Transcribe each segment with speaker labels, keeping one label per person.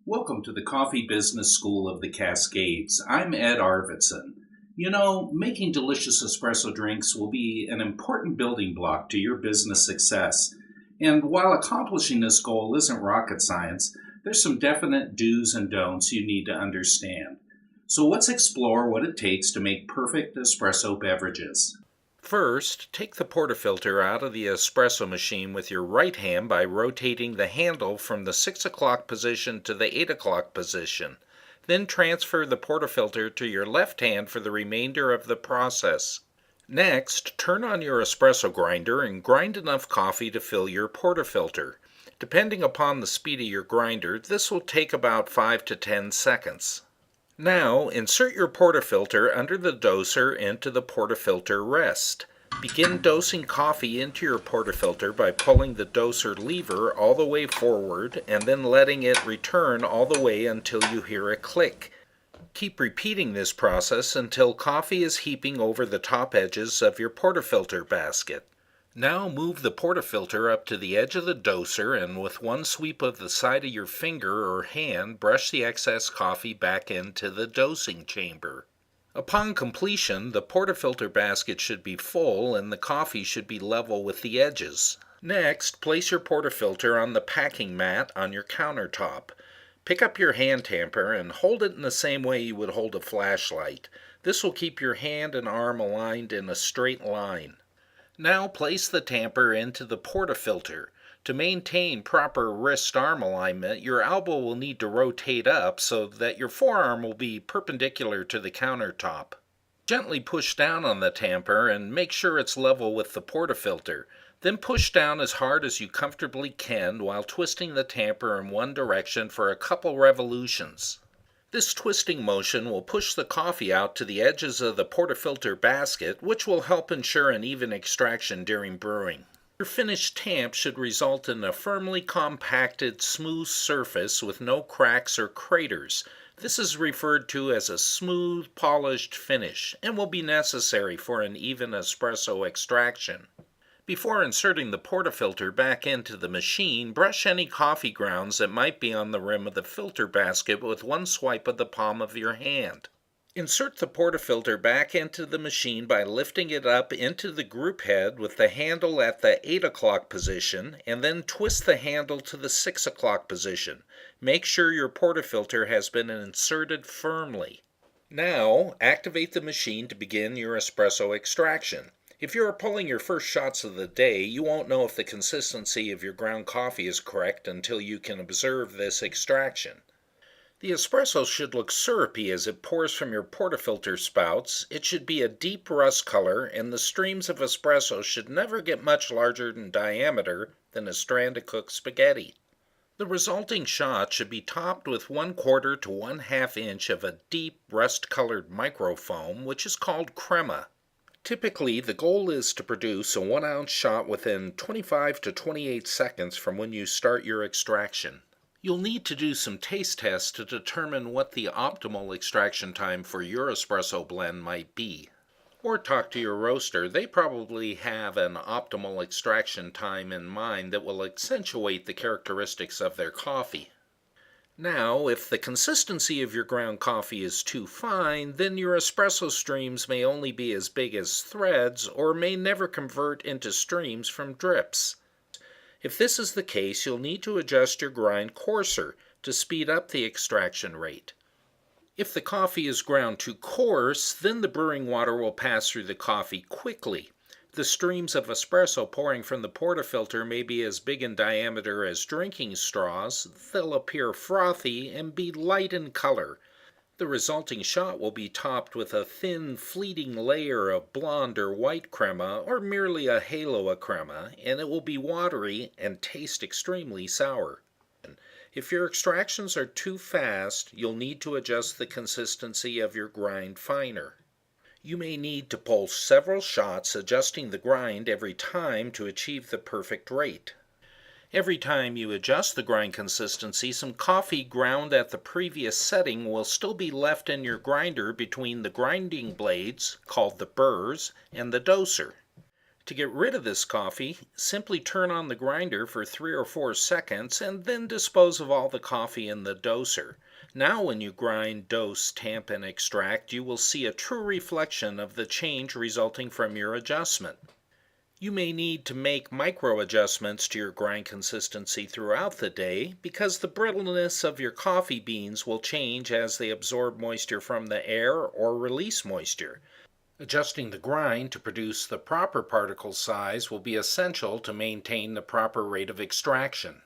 Speaker 1: Welcome to the Coffee Business School of the Cascades. I'm Ed Arvidson. You know, making delicious espresso drinks will be an important building block to your business success. And while accomplishing this goal isn't rocket science, there's some definite do's and don'ts you need to understand. So let's explore what it takes to make perfect espresso beverages.
Speaker 2: First, take the portafilter out of the espresso machine with your right hand by rotating the handle from the 6 o'clock position to the 8 o'clock position. Then transfer the portafilter to your left hand for the remainder of the process. Next, turn on your espresso grinder and grind enough coffee to fill your portafilter. Depending upon the speed of your grinder, this will take about 5 to 10 seconds. Now, insert your portafilter under the doser into the portafilter rest. Begin dosing coffee into your portafilter by pulling the doser lever all the way forward and then letting it return all the way until you hear a click. Keep repeating this process until coffee is heaping over the top edges of your portafilter basket. Now move the portafilter up to the edge of the doser and with one sweep of the side of your finger or hand brush the excess coffee back into the dosing chamber. Upon completion, the portafilter basket should be full and the coffee should be level with the edges. Next, place your portafilter on the packing mat on your countertop. Pick up your hand tamper and hold it in the same way you would hold a flashlight. This will keep your hand and arm aligned in a straight line. Now place the tamper into the portafilter. To maintain proper wrist-arm alignment, your elbow will need to rotate up so that your forearm will be perpendicular to the countertop. Gently push down on the tamper and make sure it's level with the portafilter. Then push down as hard as you comfortably can while twisting the tamper in one direction for a couple revolutions. This twisting motion will push the coffee out to the edges of the portafilter basket, which will help ensure an even extraction during brewing. Your finished tamp should result in a firmly compacted, smooth surface with no cracks or craters. This is referred to as a smooth, polished finish and will be necessary for an even espresso extraction. Before inserting the portafilter back into the machine, brush any coffee grounds that might be on the rim of the filter basket with one swipe of the palm of your hand. Insert the portafilter back into the machine by lifting it up into the group head with the handle at the 8 o'clock position and then twist the handle to the 6 o'clock position. Make sure your portafilter has been inserted firmly. Now, activate the machine to begin your espresso extraction. If you are pulling your first shots of the day, you won't know if the consistency of your ground coffee is correct until you can observe this extraction. The espresso should look syrupy as it pours from your portafilter spouts. It should be a deep rust color, and the streams of espresso should never get much larger in diameter than a strand of cooked spaghetti. The resulting shot should be topped with 1/4 to 1/2 inch of a deep rust-colored microfoam, which is called crema. Typically, the goal is to produce a 1-ounce shot within 25 to 28 seconds from when you start your extraction. You'll need to do some taste tests to determine what the optimal extraction time for your espresso blend might be. Or talk to your roaster. They probably have an optimal extraction time in mind that will accentuate the characteristics of their coffee. Now, if the consistency of your ground coffee is too fine, then your espresso streams may only be as big as threads or may never convert into streams from drips. If this is the case, you'll need to adjust your grind coarser to speed up the extraction rate. If the coffee is ground too coarse, then the brewing water will pass through the coffee quickly. The streams of espresso pouring from the portafilter may be as big in diameter as drinking straws. They'll appear frothy and be light in color. The resulting shot will be topped with a thin, fleeting layer of blonde or white crema or merely a halo of crema, and it will be watery and taste extremely sour. If your extractions are too fast, you'll need to adjust the consistency of your grind finer. You may need to pull several shots, adjusting the grind every time to achieve the perfect rate. Every time you adjust the grind consistency, some coffee ground at the previous setting will still be left in your grinder between the grinding blades, called the burrs, and the doser. To get rid of this coffee, simply turn on the grinder for 3 or 4 seconds and then dispose of all the coffee in the doser. Now when you grind, dose, tamp, and extract, you will see a true reflection of the change resulting from your adjustment. You may need to make micro adjustments to your grind consistency throughout the day because the brittleness of your coffee beans will change as they absorb moisture from the air or release moisture. Adjusting the grind to produce the proper particle size will be essential to maintain the proper rate of extraction.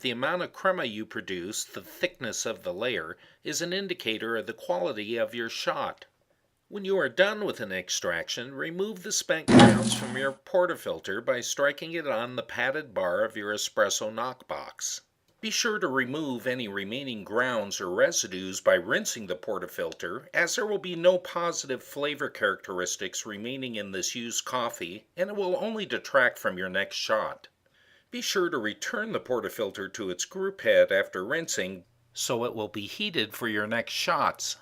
Speaker 2: The amount of crema you produce, the thickness of the layer, is an indicator of the quality of your shot. When you are done with an extraction, remove the spent grounds from your portafilter by striking it on the padded bar of your espresso knockbox. Be sure to remove any remaining grounds or residues by rinsing the portafilter, as there will be no positive flavor characteristics remaining in this used coffee, and it will only detract from your next shot. Be sure to return the portafilter to its group head after rinsing, so it will be heated for your next shots.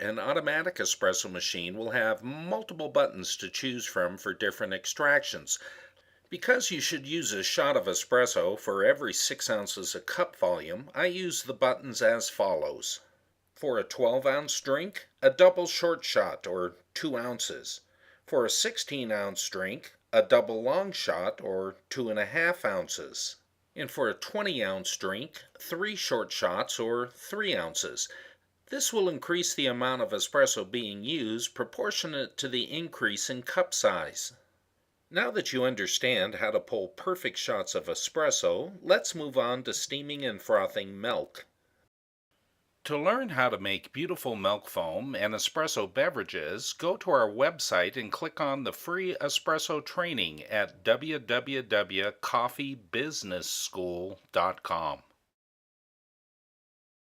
Speaker 2: An automatic espresso machine will have multiple buttons to choose from for different extractions. Because you should use a shot of espresso for every 6 ounces of cup volume, I use the buttons as follows. For a 12-ounce drink, a double short shot or 2 ounces. For a 16-ounce drink, a double long shot or 2.5 ounces. And for a 20-ounce drink, 3 short shots or 3 ounces. This will increase the amount of espresso being used proportionate to the increase in cup size. Now that you understand how to pull perfect shots of espresso, let's move on to steaming and frothing milk. To learn how to make beautiful milk foam and espresso beverages, go to our website and click on the free espresso training at www.coffeebusinessschool.com.